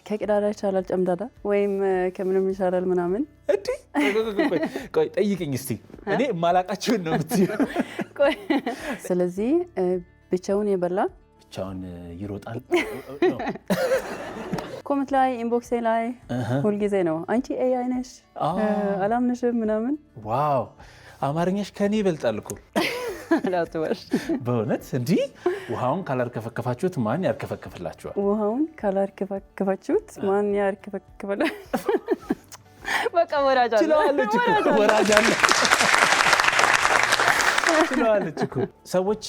ከቅዳዳ ይሻላል ጨምዳዳ ወይም ከምንም ይሻላል ምናምን እንዴ ቆይ ጠይቅኝ እስቲ እኔ ማላቃችሁን ነው የምትይው ቆይ ስለዚህ ብቻውን የበላ ብቻውን ይሮጣል ኮሜንት ላይ ኢንቦክስ ላይ ሁሉ ጊዜ ነው አንቺ ኤአይ ነሽ አላምነሽም ምናምን ዋው አማርኛሽ ከኔ ይበልጣል እኮ አላጥዋሽ በእውነት እንዴ ውሃውን ካላርከፈከፋችሁት ማን ያርከፈከፍላችኋል ውሃውን ካላርከፈከፋችሁት ማን ያርከፈከፈላ በቃ ወራጅ አለ ወራጅ አለ ስለዋለች እኮ ሰዎች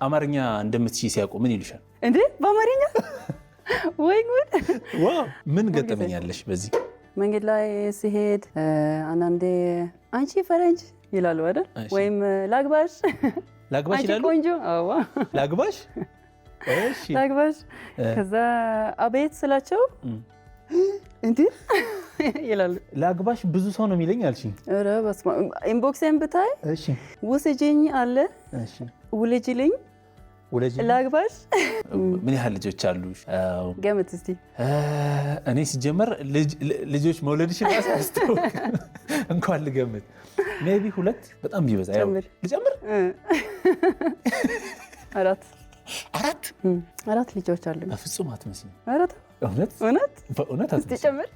አማርኛ እንደምትችይ ሲያውቁ ምን ይሉሻል እንዴ በአማርኛ ወይ ጉድ ዋው ምን ገጠመኛለሽ በዚህ መንገድ ላይ ሲሄድ አንዳንዴ አንቺ ፈረንጅ ይላሉ አይደል ወይም ላግባሽ ይላሉ ቆንጆ አዋ ላግባሽ እሺ ላግባሽ ከዛ አቤት ስላቸው እንዴ ይላሉ ላግባሽ ብዙ ሰው ነው የሚለኝ አልሽኝ ኧረ በስመ አብ ኢንቦክስን ብታይ እሺ ውስጂኝ አለ እሺ ውልጅልኝ ላግባሽ ምን ያህል ልጆች አሉሽ ገምት እስቲ እኔ ሲጀመር ልጆች መውለድሽ ያሳስተው እንኳን ልገምት ሜቢ 2 በጣም ቢበዛ ያው ልጀምር አራት ልጆች አሉ በፍጹም አትመስልም አራት እውነት እውነት በእውነት አትጨምር